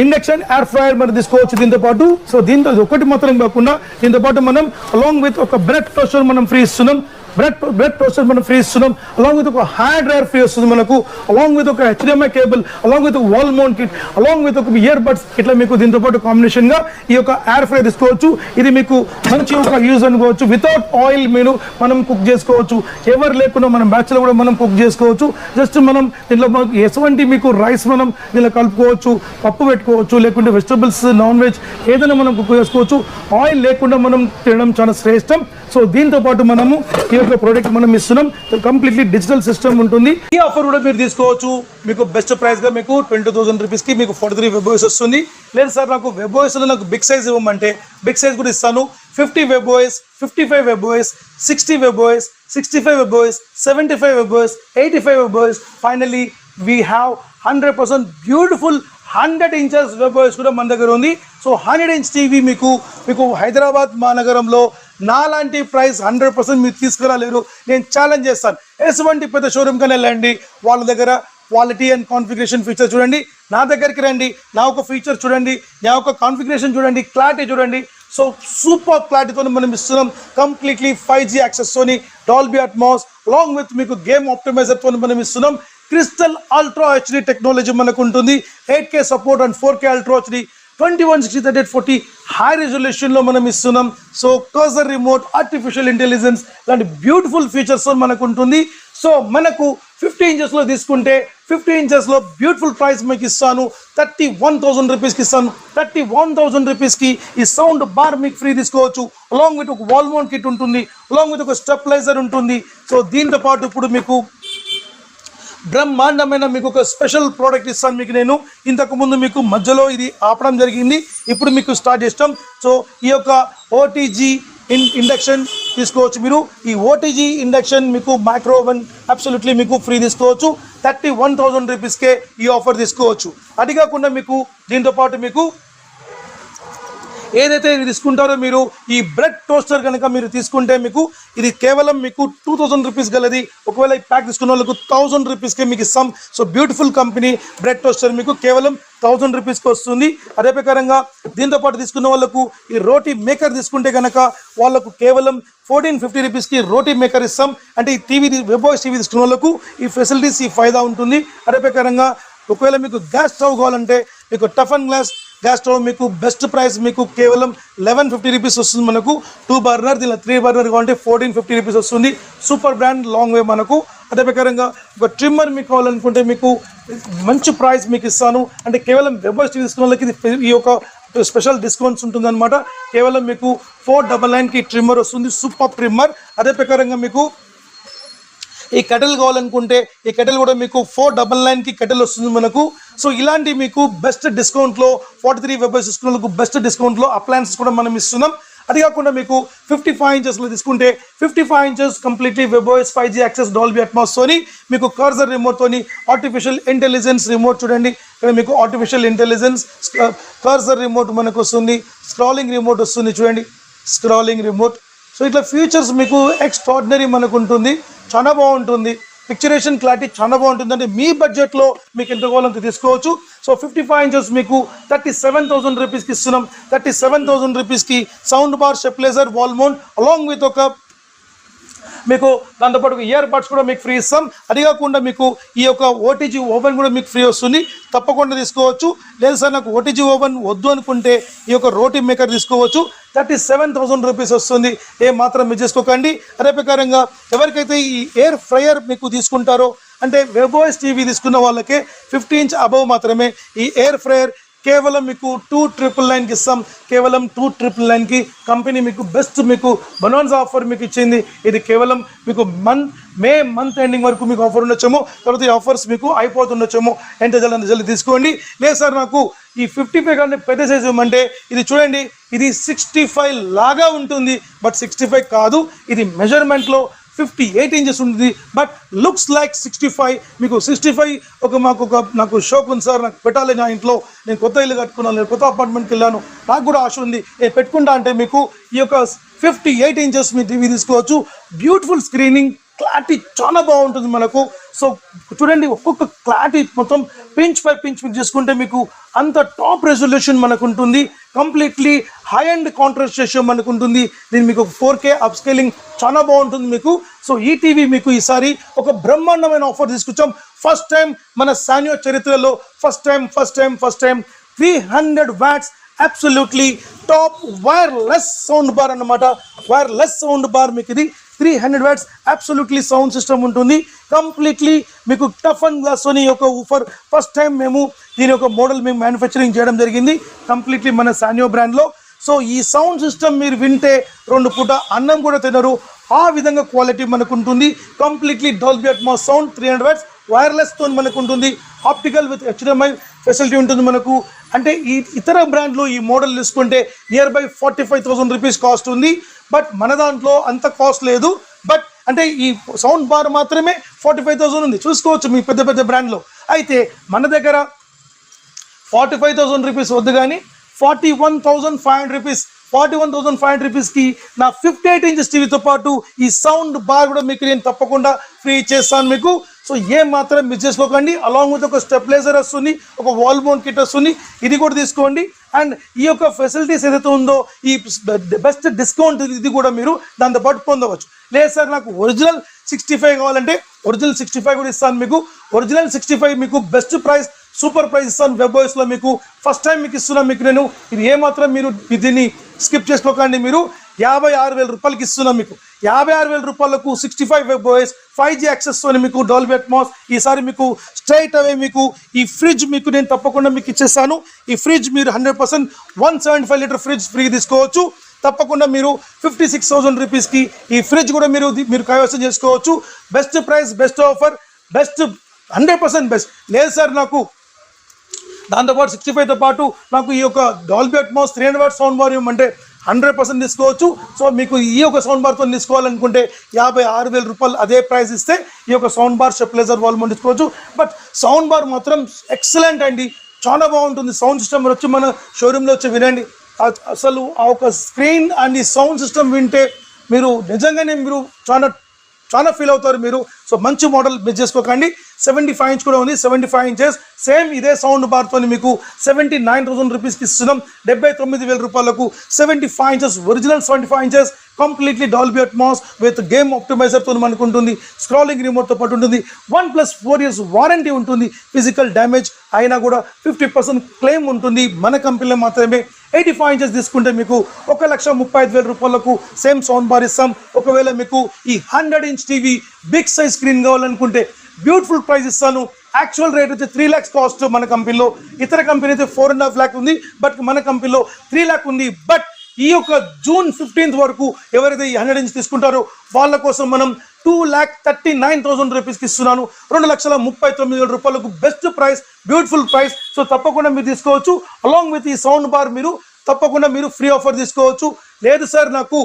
ఇండక్షన్ ఎయిర్ ఫ్రైయర్ మనం తీసుకోవచ్చు దీంతో పాటు సో దీంతో ఒకటి మాత్రం కాకుండా దీంతో పాటు మనం అలాంగ్ విత్ ఒక బ్రెడ్ టోస్టర్ మనం ఫ్రీ ఇస్తున్నాం బ్రెడ్ టోస్టర్ మనం ఫ్రీ ఇస్తున్నాం అలాంగ్ విత్ ఒక హ్యాండ్ డ్రైయర్ ఫ్రీ వస్తుంది మనకు అలాంగ్ విత్ ఒక HDMI కేబుల్ అలాంగ్ విత్ ఒక wall mount kit along with ఒక ఇయర్ బడ్స్ ఇట్లా మీకు దీంతో పాటు కాంబినేషన్ గా ఈ యొక్క ఎయిర్ ఫ్రైయర్ తీసుకోవచ్చు ఇది మీకు మంచి ఒక యూజ్ అనుకోవచ్చు వితౌట్ ఆయిల్ మీరు మనం కుక్ చేసుకోవచ్చు ఎవరు లేకుండా మనం బ్యాచ్లో కూడా మనం కుక్ చేసుకోవచ్చు జస్ట్ మనం దీంట్లో ఎటువంటి మీకు రైస్ మనం దీనిలో కలుపుకోవచ్చు పప్పు పెట్టుకోవచ్చు లేకుంటే వెజిటబుల్స్ నాన్ వెజ్ ఏదైనా మనం కుక్ చేసుకోవచ్చు ఆయిల్ లేకుండా మనం తినడం చాలా శ్రేష్టం సో దీంతో పాటు మనము ఈ యొక్క ప్రోడక్ట్ మనం ఇస్తున్నాం కంప్లీట్లీ డిజిటల్ సిస్టమ్ ఉంటుంది ఈ ఆఫర్ కూడా మీరు తీసుకోవచ్చు మీకు బెస్ట్ ప్రైస్ గా మీకు 20,000 రూపీస్ కి మీకు 43 వెబ్ ఓఎస్ వస్తుంది లేదు సార్ నాకు వెబ్ ఓఎస్లో నాకు బిగ్ సైజ్ ఇవ్వమంటే బిగ్ సైజ్ కూడా ఇస్తాను. 50 web OS, 55 web OS, 60 web OS, 65 web OS, 75 web OS, 85 web OS. Finally we have 100% beautiful 100 inches web OS కూడా మన దగ్గర ఉంది. సో 100 ఇంచ్ టీవీ మీకు హైదరాబాద్ మహానగరంలో నాలాంటి ప్రైస్ 100% మీరు తీసుకురాలేరు. నేను ఛాలెంజ్ చేస్తాను. ఎటువంటి పెద్ద షోరూమ్ కానీ వెళ్ళండి, వాళ్ళ దగ్గర క్వాలిటీ అండ్ కాన్ఫిగరేషన్ ఫీచర్ చూడండి. నా దగ్గరికి రండి, నా ఒక ఫీచర్ చూడండి, నా ఒక కాన్ఫిగరేషన్ చూడండి, క్లారిటీ చూడండి. సో సూపర్ క్లారిటీతో మనం ఇస్తున్నాం. కంప్లీట్లీ 5G యాక్సెస్తోని, డాల్బీ అట్మాస్ అలాంగ్ విత్ మీకు గేమ్ ఆప్టిమైజర్తో మనం ఇస్తున్నాం. క్రిస్టల్ అల్ట్రా హెచ్డి టెక్నాలజీ మనకు ఉంటుంది. 8K support and 4K ultra HD, 2160x40 high రెజల్యూషన్లో మనం ఇస్తున్నాం. So cursor remote, artificial intelligence లాంటి బ్యూటిఫుల్ ఫీచర్స్ మనకు ఉంటుంది. సో మనకు 50 ఇంచెస్లో తీసుకుంటే 50 ఇంచెస్లో బ్యూటిఫుల్ ప్రైస్ మీకు ఇస్తాను. 31,000 రూపీస్కి ఇస్తాను. 31,000 రూపీస్కి ఈ సౌండ్ బార్ మీకు ఫ్రీ తీసుకోవచ్చు. అలాంగ్ విత్ ఒక వాల్ మౌంట్ కిట్ ఉంటుంది, అలాంగ్ విత్ ఒక స్టెబిలైజర్ ఉంటుంది. సో దీంతో పాటు ఇప్పుడు మీకు బ్రహ్మాండమైన మీకు ఒక స్పెషల్ ప్రోడక్ట్ ఇస్తాను. మీకు నేను ఇంతకుముందు మీకు మధ్యలో ఇది ఆపడం జరిగింది, ఇప్పుడు మీకు స్టార్ట్ చేస్తాం. సో ఈ యొక్క ఓటీజీ ఇండక్షన్ తీసుకోవచ్చు. మీరు ఈ ఓటీజీ ఇండక్షన్ మీకు మైక్రో ఓవెన్ అబ్సల్యూట్లీ మీకు ఫ్రీ తీసుకోవచ్చు. 31,000 రూపీస్కే ఈ ఆఫర్ తీసుకోవచ్చు. అది కాకుండా మీకు దీంతో పాటు మీకు ఏదైతే ఇది తీసుకుంటారో మీరు ఈ బ్రెడ్ టోస్టర్ కనుక మీరు తీసుకుంటే మీకు ఇది కేవలం మీకు 2,000 రూపీస్ గలది. ఒకవేళ ఈ ప్యాక్ తీసుకున్న వాళ్ళకు 1,000 రూపీస్కే మీకు ఇస్తాం. So beautiful company bread toaster మీకు కేవలం 1,000 రూపీస్కి వస్తుంది. అదే ప్రకారంగా దీంతో పాటు తీసుకున్న వాళ్ళకు ఈ రోటీ మేకర్ తీసుకుంటే కనుక వాళ్ళకు కేవలం 1450 రూపీస్కి రోటీ మేకర్ ఇస్తాం. అంటే ఈ టీవీ వెబ్ ఓఎస్ టీవీ తీసుకున్న వాళ్ళకు ఈ ఫెసిలిటీస్, ఈ ఫైదా ఉంటుంది. అదే ప్రకారంగా ఒకవేళ మీకు గ్యాస్ స్టవ్ కావాలంటే మీకు tough and glass gas stove మీకు బెస్ట్ ప్రైస్ మీకు కేవలం 1150 రూపీస్ వస్తుంది. మనకు 2 బర్నర్, దీనిలో 3 బర్నర్ కావాలంటే 1450 రూపీస్ వస్తుంది. సూపర్ బ్రాండ్, లాంగ్ వే మనకు. అదే ప్రకారంగా ఒక ట్రిమ్మర్ మీకు కావాలనుకుంటే మీకు మంచి ప్రైస్ మీకు ఇస్తాను. అంటే కేవలం వెబ్ ఓఎస్ టీవీ తీసుకున్న వాళ్ళకి ఈ యొక్క స్పెషల్ డిస్కౌంట్స్ ఉంటుంది అనమాట. కేవలం మీకు 499కి ట్రిమ్మర్ వస్తుంది, సూపర్ ట్రిమ్మర్. అదే ప్రకారంగా మీకు ఈ కట్టెల్ కావాలనుకుంటే ఈ కట్టెల్ కూడా మీకు 499కి కట్టెల్ వస్తుంది మనకు. సో ఇలాంటి మీకు బెస్ట్ డిస్కౌంట్లో 43 వెబ్ ఓఎస్ తీసుకున్న బెస్ట్ డిస్కౌంట్లో అప్లయన్సెస్ కూడా మనం ఇస్తున్నాం. అది కాకుండా మీకు 55 ఇంచెస్లో తీసుకుంటే 55 inches completely web OS 5G access Dolby అట్మాస్తోని మీకు కర్సర్ రిమోట్తోని ఆర్టిఫిషియల్ ఇంటెలిజెన్స్ రిమోట్ చూడండి. ఇక్కడ మీకు ఆర్టిఫిషియల్ ఇంటెలిజెన్స్ కర్సర్ రిమోట్ మనకు వస్తుంది. స్క్రాలింగ్ రిమోట్ వస్తుంది చూడండి, స్క్రాలింగ్ రిమోట్. సో ఇట్లా ఫీచర్స్ మీకు ఎక్స్ట్రాడినరీ మనకు ఉంటుంది, చాలా బాగుంటుంది. పిక్చరేషన్ క్లారిటీ చాలా బాగుంటుంది. అంటే మీ బడ్జెట్లో మీకు ఎంత కావాలంత తీసుకోవచ్చు. సో 55 ఇంచెస్ మీకు 37,000 రూపీస్కి ఇస్తున్నాం. 37,000 రూపీస్కి sound bar, stabiliser, wall mount along with ఒక మీకు దాంతోపాటు ఇయర్ బడ్స్ కూడా మీకు ఫ్రీ ఇస్తాం. అది కాకుండా మీకు ఈ యొక్క ఓటీజీ ఓవెన్ కూడా మీకు ఫ్రీ వస్తుంది. తప్పకుండా తీసుకోవచ్చు. లేదు సార్ నాకు ఓటీజీ ఓవెన్ వద్దు అనుకుంటే ఈ యొక్క రోటీ మేకర్ తీసుకోవచ్చు. 37,000 రూపీస్ వస్తుంది. ఏ మాత్రం మిస్ చేసుకోకండి. అదే ప్రకారంగా ఎవరికైతే ఈ ఎయిర్ ఫ్రైయర్ మీకు తీసుకుంటారో అంటే వెబ్ ఓఎస్ టీవీ తీసుకున్న వాళ్ళకే 50 ఇంచ్ అబవ్ మాత్రమే ఈ ఎయిర్ ఫ్రైయర్ కేవలం మీకు 2,999కి ఇస్తాం. కేవలం 2,999కి కంపెనీ మీకు బెస్ట్ మీకు బనాన్సా ఆఫర్ మీకు ఇచ్చింది. ఇది కేవలం మీకు మే మంత్ ఎండింగ్ వరకు మీకు ఆఫర్ ఉండొచ్చేమో, తర్వాత ఈ ఆఫర్స్ మీకు అయిపోతుండొచ్చేమో. ఎంత జల్దీ తీసుకోండి. లేదు సార్ నాకు ఈ 55 కంటే పెద్ద సైజు ఇవ్వమంటే ఇది చూడండి, ఇది 65 లాగా ఉంటుంది. బట్ 65 కాదు, ఇది మెజర్మెంట్లో 58 ఇంచెస్ ఉంటుంది. But looks like 65. మీకు 65 నాకు షోక్ ఉంది సార్, నాకు పెట్టాలి నా ఇంట్లో, నేను కొత్త ఇల్లు కట్టుకున్నాను, నేను కొత్త అపార్ట్మెంట్కి వెళ్ళాను, నాకు కూడా ఆశ ఉంది, నేను పెట్టుకుంటా అంటే మీకు ఈ యొక్క 58 ఇంచెస్ మీ టీవీ తీసుకోవచ్చు. బ్యూటిఫుల్ స్క్రీనింగ్, క్లారిటీ చాలా బాగుంటుంది మనకు. సో చూడండి, ఒక్కొక్క క్లారిటీ మొత్తం పించ్ బై పించ్ మీకు చేసుకుంటే మీకు అంత టాప్ రెజల్యూషన్ మనకు ఉంటుంది. Completely high and contrast ratio మనకు ఉంటుంది. దీని మీకు 4K అప్ స్కేలింగ్ చాలా బాగుంటుంది మీకు. సో ఈ టీవీ మీకు ఈసారి ఒక బ్రహ్మాండమైన ఆఫర్ తీసుకొచ్చాం. ఫస్ట్ టైం మన సానియో చరిత్రలో first time 300 watts absolutely top wireless sound bar అన్నమాట. వైర్లెస్ సౌండ్ బార్ మీకు ఇది 300 వాట్స్ అబ్సల్యూట్లీ సౌండ్ సిస్టమ్ ఉంటుంది. కంప్లీట్లీ మీకు టఫ్ అండ్ గ్లాస్ సోనీ యొక్క ఊఫర్ ఫస్ట్ టైం మేము దీని యొక్క మోడల్ మేము మ్యానుఫ్యాక్చరింగ్ చేయడం జరిగింది కంప్లీట్లీ మన సానియో బ్రాండ్లో. సో ఈ సౌండ్ సిస్టమ్ మీరు వింటే 2 పూట అన్నం కూడా తినరు, ఆ విధంగా క్వాలిటీ మనకు ఉంటుంది. Completely Dolby Atmos sound 300 watts wireless తో మనకు ఉంటుంది. ఆప్టికల్ విత్ HDMI ఫెసిలిటీ ఉంటుంది మనకు. అంటే ఈ ఇతర బ్రాండ్లు ఈ మోడల్ తీసుకుంటే నియర్ బై 45,000 రూపీస్ కాస్ట్ ఉంది. బట్ మన దాంట్లో అంత కాస్ట్ లేదు. బట్ అంటే ఈ సౌండ్ బార్ మాత్రమే 45,000 ఉంది, చూసుకోవచ్చు మీ పెద్ద పెద్ద బ్రాండ్లో. అయితే మన దగ్గర 45,000 రూపీస్ వద్దు కానీ 41,500 రూపీస్ 41,500 రూపీస్కి నా 58 ఇంచెస్ టీవీతో పాటు ఈ సౌండ్ బార్ కూడా మీకు నేను తప్పకుండా ఫ్రీ చేస్తాను మీకు. సో ఏం మాత్రం మిస్ చేసుకోకండి. అలాంగ్ విత్ ఒక స్టెబిలైజర్ వస్తుంది, ఒక వాల్ మౌంట్ కిట్ వస్తుంది, ఇది కూడా తీసుకోండి. అండ్ ఈ యొక్క ఫెసిలిటీస్ ఏదైతే ఉందో ఈ బెస్ట్ డిస్కౌంట్ ఇది కూడా మీరు దాంతో పాటు పొందవచ్చు. లేదు సార్ నాకు ఒరిజినల్ 65 కావాలంటే ఒరిజినల్ 65 కూడా ఇస్తాను మీకు. ఒరిజినల్ 65 మీకు బెస్ట్ ప్రైస్ సూపర్ ప్రైస్ ఇస్తాను వెబ్ బాయ్స్లో మీకు. ఫస్ట్ టైం మీకు ఇస్తున్నాను మీకు నేను. ఇది ఏమాత్రం మీరు దీన్ని స్కిప్ చేసుకోకండి. మీరు 56,000 రూపాయలకి ఇస్తున్నాం మీకు. 56,000 రూపాయలకు 65 వెబ్ బాయ్స్ 5G యాక్సెస్తో మీకు డాల్బీ అట్మాస్. ఈసారి మీకు స్ట్రైట్ అవే మీకు ఈ ఫ్రిడ్జ్ మీకు నేను తప్పకుండా మీకు ఇచ్చేస్తాను. ఈ ఫ్రిడ్జ్ మీరు 100% 175 లీటర్ ఫ్రిడ్జ్ ఫ్రీ తీసుకోవచ్చు. తప్పకుండా మీరు 56,000 రూపీస్కి ఈ ఫ్రిడ్జ్ కూడా మీరు కైవసం చేసుకోవచ్చు. Best price, best offer, best 100% best. లేదు సార్ నాకు దాంతోపాటు 65తో పాటు నాకు ఈ యొక్క Dolby Atmos 300 what sound bar ఇవ్వమంటే 100% తీసుకోవచ్చు. సో మీకు ఈ యొక్క సౌండ్ బార్తో తీసుకోవాలనుకుంటే 56,000 రూపాయలు అదే ప్రైస్ ఇస్తే ఈ యొక్క sound bar stabiliser wall mount తీసుకోవచ్చు. బట్ సౌండ్ బార్ మాత్రం ఎక్సలెంట్ అండి, చాలా బాగుంటుంది. సౌండ్ సిస్టమ్ వచ్చి మన షోరూంలో వచ్చి వినండి. అసలు ఆ ఒక స్క్రీన్ అండ్ ఈ సౌండ్ సిస్టమ్ వింటే మీరు నిజంగానే మీరు చాలా ఫీల్ అవుతారు మీరు. సో మంచి మోడల్ మిస్ చేసుకోకండి. 75 ఇంచ్ కూడా ఉంది, 75 ఇంచెస్ సేమ్ ఇదే సౌండ్ బార్తో మీకు 79,000 రూపీస్కి ఇస్తున్నాం. 79,000 రూపాయలకు 75 inches original 75 inches completely Dolby Atmos with game ఆప్టిమైజర్తో మనకు ఉంటుంది. స్క్రాలింగ్ రిమోట్తో పాటు ఉంటుంది. 1+4 ఇయర్స్ వారంటీ ఉంటుంది. ఫిజికల్ డ్యామేజ్ అయినా కూడా 50% క్లెయిమ్ ఉంటుంది. మన కంపెనీలో మాత్రమే 85 ఇంచెస్ తీసుకుంటే మీకు 1,35,000 రూపాయలకు సేమ్ సౌండ్ బార్ ఇస్తాం. ఒకవేళ మీకు ఈ 100 inch TV big size screen కావాలనుకుంటే బ్యూటిఫుల్ ప్రైస్ ఇస్తాను. యాక్చువల్ రేట్ వచ్చి 3 lakhs కాస్ట్ మన కంపెనీలో. ఇతర కంపెనీ అయితే 4.5 lakh ఉంది, బట్ మన కంపెనీలో 3 lakh ఉంది. బట్ ఈ యొక్క June 15th వరకు ఎవరైతే ఈ 100 ఇంచ్ తీసుకుంటారో వాళ్ళ కోసం మనం 2,39,000 రూపీస్కి ఇస్తున్నాను. 2,39,000 రూపాయలకు best price, beautiful price. So తప్పకుండా మీరు తీసుకోవచ్చు. అలాంగ్ విత్ ఈ సౌండ్ బార్ మీరు తప్పకుండా మీరు ఫ్రీ ఆఫర్ తీసుకోవచ్చు. లేదు సార్ నాకు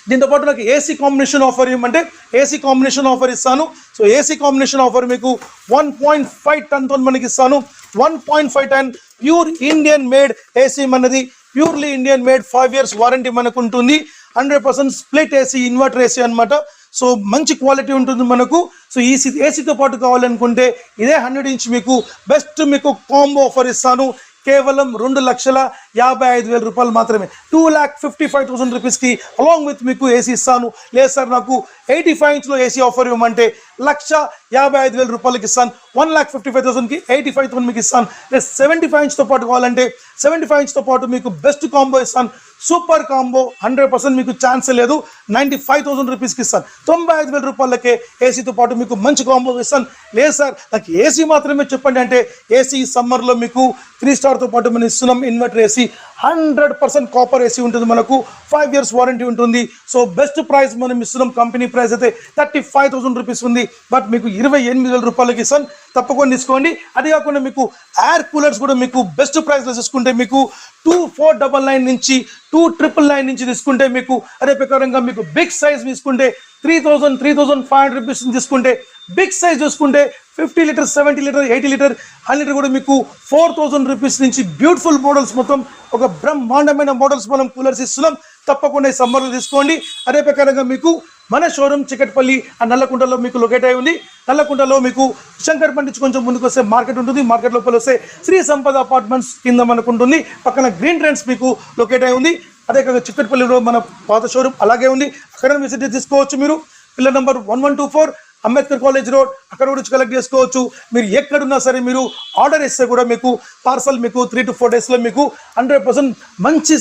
దీంతో పాటు నాకు ఏసీ కాంబినేషన్ ఆఫర్ ఇవ్వమంటే ఏసీ కాంబినేషన్ ఆఫర్ ఇస్తాను. సో ఏసీ కాంబినేషన్ ఆఫర్ మీకు 1.5 టన్తో మనకి ఇస్తాను. 1.5 టన్ ప్యూర్ ఇండియన్ మేడ్ ఏసీ మనది. Purely Indian made 5 years warranty మనకు ఉంటుంది. 100% స్ప్లిట్ ఏసీ, ఇన్వర్టర్ ఏసీ అనమాట. సో మంచి క్వాలిటీ ఉంటుంది మనకు. సో ఈ ఏసీతో పాటు కావాలనుకుంటే ఇదే 100 ఇంచ్ మీకు బెస్ట్ మీకు కాంబో ఆఫర్ ఇస్తాను. కేవలం 2,55,000 రూపాయలు మాత్రమే. 2,55,000 రూపీస్కి అలాంగ్ విత్ మీకు ఏసీ ఇస్తాను. లేదు సార్ నాకు 85 ఇంచ్లో ఏసీ ఆఫర్ ఇవ్వమంటే 1,55,000 రూపాయలకి ఇస్తాను. 1,55,000కి 85,000 మీకు ఇస్తాను. లేదు 75 ఇంచ్తో పాటు కావాలంటే 75 ఇంచ్తో పాటు మీకు బెస్ట్ కాంబో ఇస్తాను. సూపర్ కాంబో 100% మీకు ఛాన్స్ లేదు. 95,000 రూపీస్కి ఇస్తాను. 95,000 రూపాయలకే ఏసీతో పాటు మీకు మంచి కాంబో ఇస్తాను. లేదు సార్ నాకు ఏసీ మాత్రమే చెప్పండి అంటే ఏసీ సమ్మర్లో మీకు 3 స్టార్తో పాటు మనం ఇస్తున్నాం. ఇన్వర్టర్ ఏసీ 100% కాపర్ ఏసీ ఉంటుంది మనకు. 5 years వారంటీ ఉంటుంది. సో బెస్ట్ ప్రైస్ మనం ఇస్తున్నాం. కంపెనీ ప్రైస్ అయితే 35,000 రూపీస్ ఉంది, బట్ మీకు 28,000 రూపాయలకి ఇస్తాను. తప్పకుండా తీసుకోండి. అది కాకుండా మీకు ఎయిర్ కూలర్స్ కూడా మీకు బెస్ట్ ప్రైస్లో తీసుకుంటే మీకు 2,499 నుంచి 2,999 నుంచి తీసుకుంటే మీకు అదే ప్రకారంగా మీకు బిగ్ సైజ్ తీసుకుంటే 3,500 రూపీస్ తీసుకుంటే బిగ్ సైజ్ చూసుకుంటే 50 లీటర్ 70 లీటర్ 80 లీటర్ 100 లీటర్ కూడా మీకు 4,000 రూపీస్ నుంచి బ్యూటిఫుల్ మోడల్స్ మొత్తం ఒక బ్రహ్మాండమైన మోడల్స్ మనం కూలర్స్ ఇస్తున్నాం. తప్పకుండా ఈ సమ్మర్లో తీసుకోండి. అదే ప్రకారంగా మీకు మన షోరూమ్ చికట్పల్లి ఆ నల్లకుంటలో మీకు లొకేట్ అయి ఉంది. నల్లకుంటలో మీకు శంకర్ పండించి కొంచెం ముందుకు వస్తే మార్కెట్ ఉంటుంది. మార్కెట్ లోపల వస్తే శ్రీ సంపద అపార్ట్మెంట్స్ కింద మనకు ఉంటుంది. పక్కన గ్రీన్ ట్రెండ్స్ మీకు లొకేట్ అయి ఉంది. అదే కాక చిక్కట్పల్లిలో మన పాత షోరూమ్ అలాగే ఉంది. అక్కడ విజిట్ తీసుకోవచ్చు. మీరు pillar number 1124 Ambedkar college road అక్కడ కూడా కలెక్ట్ చేసుకోవచ్చు. మీరు ఎక్కడున్నా సరే మీరు ఆర్డర్ ఇస్తే కూడా మీకు పార్సల్ మీకు 3 to 4 daysలో మీకు 100% మంచి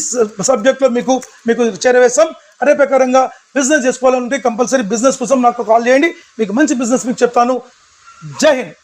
సబ్జెక్ట్లో మీకు చేరవేస్తాం. అదే ప్రకారంగా బిజినెస్ చేసుకోవాలంటే కంపల్సరీ బిజినెస్ కోసం నాకు కాల్ చేయండి. మీకు మంచి బిజినెస్ మీకు చెప్తాను. జై హింద్.